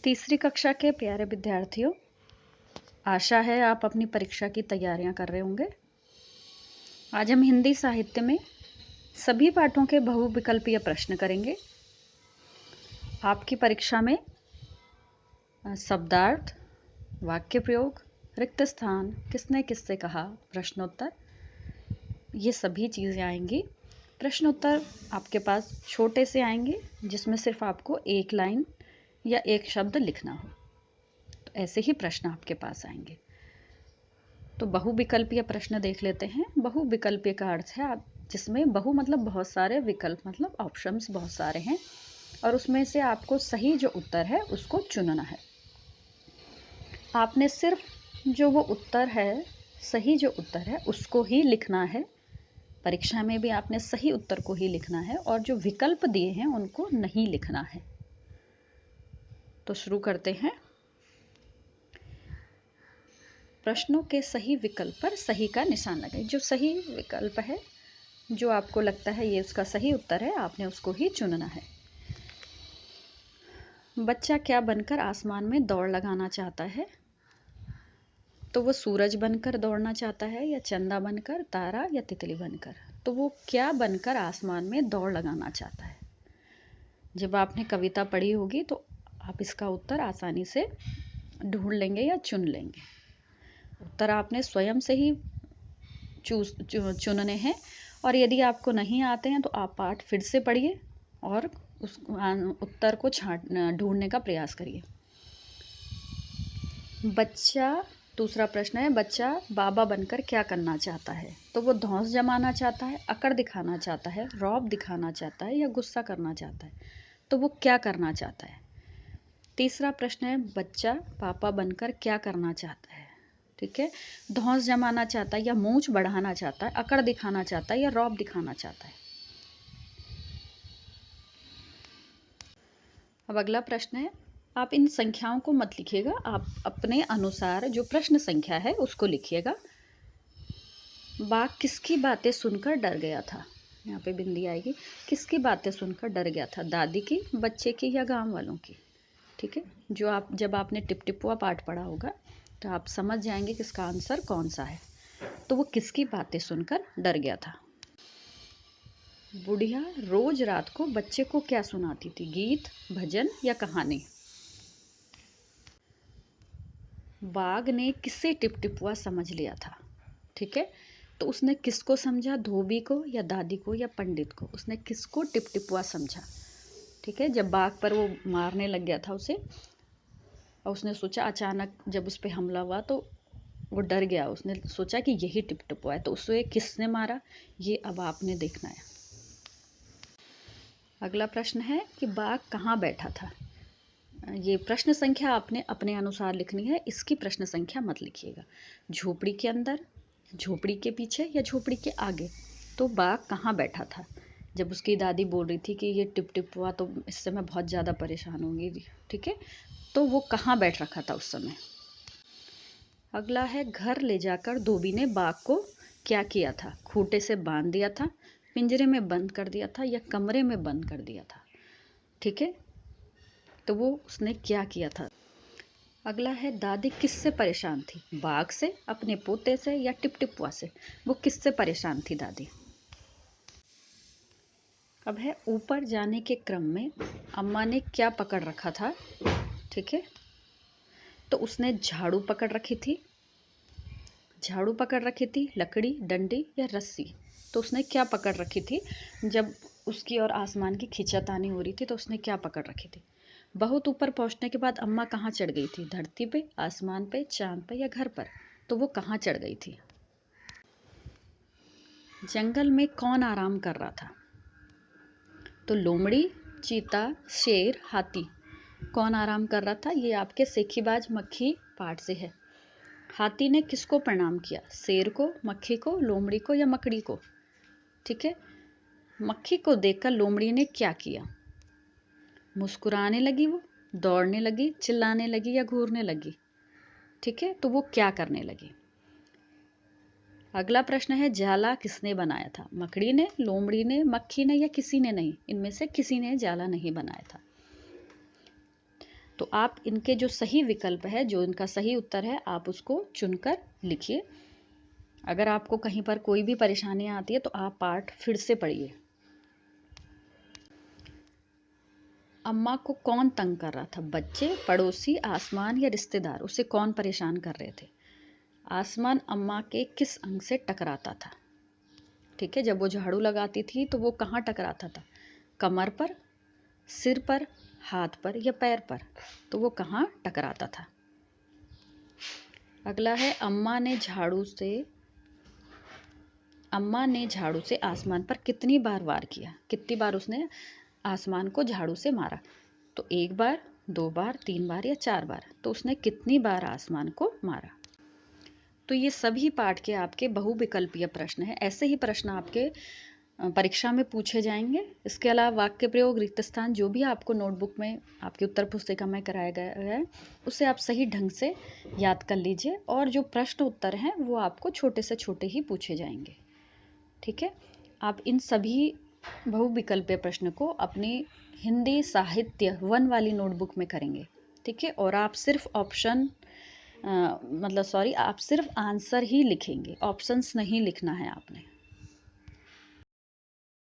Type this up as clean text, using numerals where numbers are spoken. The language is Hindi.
तीसरी कक्षा के प्यारे विद्यार्थियों, आशा है आप अपनी परीक्षा की तैयारियां कर रहे होंगे। आज हम हिंदी साहित्य में सभी पाठों के बहुविकल्पीय प्रश्न करेंगे। आपकी परीक्षा में शब्दार्थ, वाक्य प्रयोग, रिक्त स्थान, किसने किससे कहा, प्रश्नोत्तर, ये सभी चीज़ें आएंगी। प्रश्नोत्तर आपके पास छोटे से आएंगे जिसमें सिर्फ आपको एक लाइन या एक शब्द लिखना हो। तो ऐसे ही प्रश्न आपके पास आएंगे। तो बहुविकल्पीय प्रश्न देख लेते हैं। बहुविकल्पीय का अर्थ है आप जिसमें बहु मतलब बहुत सारे विकल्प मतलब ऑप्शंस बहुत सारे हैं और उसमें से आपको सही जो उत्तर है उसको चुनना है। आपने सिर्फ जो वो उत्तर है, सही जो उत्तर है उसको ही लिखना है। परीक्षा में भी आपने सही उत्तर को ही लिखना है और जो विकल्प दिए हैं उनको नहीं लिखना है। तो शुरू करते हैं। प्रश्नों के सही विकल्प पर सही का निशान लगाएं। जो सही विकल्प है, जो आपको लगता है ये उसका सही उत्तर है, आपने उसको ही चुनना है। बच्चा क्या बनकर आसमान में दौड़ लगाना चाहता है? तो वो सूरज बनकर दौड़ना चाहता है या चंदा बनकर, तारा या तितली बनकर? तो वो क्या बनकर आसमान में दौड़ लगाना चाहता है? जब आपने कविता पढ़ी होगी तो आप इसका उत्तर आसानी से ढूंढ लेंगे या चुन लेंगे। उत्तर आपने स्वयं से ही चुनने हैं और यदि आपको नहीं आते हैं तो आप पाठ फिर से पढ़िए और उस उत्तर को ढूंढने का प्रयास करिए। बच्चा, दूसरा प्रश्न है, बच्चा बाबा बनकर क्या करना चाहता है? तो वो धौंस जमाना चाहता है, अकड़ दिखाना चाहता है, रौब दिखाना चाहता है या गुस्सा करना चाहता है? तो वो क्या करना चाहता है? तीसरा प्रश्न है, बच्चा पापा बनकर क्या करना चाहता है? ठीक है, धौंस जमाना चाहता है या मूंछ बढ़ाना चाहता है, अकड़ दिखाना चाहता है या रौब दिखाना चाहता है? अब अगला प्रश्न है, आप इन संख्याओं को मत लिखिएगा, आप अपने अनुसार जो प्रश्न संख्या है उसको लिखिएगा। बाघ किसकी बातें सुनकर डर गया था? यहाँ पे बिंदी आएगी। किसकी बातें सुनकर डर गया था? दादी की, बच्चे की या गांव वालों की? ठीक है, जब आपने टिप टिपुआ पाठ पढ़ा होगा तो आप समझ जाएंगे कि इसका आंसर कौन सा है। तो वो किसकी बातें सुनकर डर गया था? बुढ़िया रोज रात को बच्चे को क्या सुनाती थी? गीत, भजन या कहानी? बाघ ने किससे टिप टिपुआ समझ लिया था? ठीक है, तो उसने किसको समझा? धोबी को या दादी को या पंडित को? उसने किसको टिप टिपुआ समझा? ठीक है, जब बाघ पर वो मारने लग गया था उसे और उसने सोचा, अचानक जब उस पर हमला हुआ तो वो डर गया, उसने सोचा कि यही टिप टिपुआ है। तो उसे किसने मारा, ये अब आपने देखना है। अगला प्रश्न है कि बाघ कहाँ बैठा था? ये प्रश्न संख्या आपने अपने अनुसार लिखनी है, इसकी प्रश्न संख्या मत लिखिएगा। झोपड़ी के अंदर, झोपड़ी के पीछे या झोपड़ी के आगे? तो बाघ कहाँ बैठा था? जब उसकी दादी बोल रही थी कि ये टिप टिप हुआ तो इससे मैं बहुत ज़्यादा परेशान होंगी, ठीक है, तो वो कहाँ बैठ रखा था उस समय? अगला है, घर ले जाकर धोबी ने बाघ को क्या किया था? खूंटे से बांध दिया था, पिंजरे में बंद कर दिया था या कमरे में बंद कर दिया था? ठीक है, तो वो उसने क्या किया था? अगला है, दादी किससे परेशान थी? बाघ से, अपने पोते से या टिप टिपुआ से? वो किससे परेशान थी दादी? अब है, ऊपर जाने के क्रम में अम्मा ने क्या पकड़ रखा था? ठीक है, तो उसने झाड़ू पकड़ रखी थी, लकड़ी, डंडी या रस्सी? तो उसने क्या पकड़ रखी थी? जब उसकी और आसमान की खींचातानी हो रही थी तो उसने क्या पकड़ रखी थी? बहुत ऊपर पहुंचने के बाद अम्मा कहाँ चढ़ गई थी? धरती पे, आसमान पे, चांद पे या घर पर? तो वो कहाँ चढ़ गई थी? जंगल में कौन आराम कर रहा था? तो लोमड़ी, चीता, शेर, हाथी? कौन आराम कर रहा था? ये आपके सेखीबाज मक्खी पाठ से है। हाथी ने किसको प्रणाम किया? शेर को, मक्खी को, लोमड़ी को या मकड़ी को? ठीक है, मक्खी को देखकर लोमड़ी ने क्या किया? मुस्कुराने लगी, वो दौड़ने लगी, चिल्लाने लगी या घूरने लगी? ठीक है, तो वो क्या करने लगी? अगला प्रश्न है, जाला किसने बनाया था? मकड़ी ने, लोमड़ी ने, मक्खी ने या किसी ने नहीं? इनमें से किसी ने जाला नहीं बनाया था। तो आप इनके जो सही विकल्प है, जो इनका सही उत्तर है, आप उसको चुनकर लिखिए। अगर आपको कहीं पर कोई भी परेशानी आती है तो आप पाठ फिर से पढ़िए। अम्मा को कौन तंग कर रहा था? बच्चे, पड़ोसी, आसमान या रिश्तेदार? उसे कौन परेशान कर रहे थे? आसमान अम्मा के किस अंग से टकराता था? ठीक है, जब वो झाड़ू लगाती थी तो वो कहाँ टकराता था? कमर पर, सिर पर, हाथ पर या पैर पर? तो वो कहाँ टकराता था? अगला है, अम्मा ने झाड़ू से आसमान पर कितनी बार वार किया? कितनी बार उसने आसमान को झाड़ू से मारा? तो 1 बार, 2 बार, 3 बार या 4 बार? तो उसने कितनी बार आसमान को मारा? तो ये सभी पाठ के आपके बहुविकल्पीय प्रश्न हैं। ऐसे ही प्रश्न आपके परीक्षा में पूछे जाएंगे। इसके अलावा वाक्य प्रयोग, रिक्त स्थान, जो भी आपको नोटबुक में आपकी उत्तर पुस्तिका में कराया गया है, उसे आप सही ढंग से याद कर लीजिए और जो प्रश्न उत्तर हैं वो आपको छोटे से छोटे ही पूछे जाएंगे। ठीक है, आप इन सभी बहुविकल्पीय प्रश्न को अपनी हिंदी साहित्य 1 वाली नोटबुक में करेंगे। ठीक है, और आप सिर्फ आप सिर्फ आंसर ही लिखेंगे, ऑप्शंस नहीं लिखना है आपने।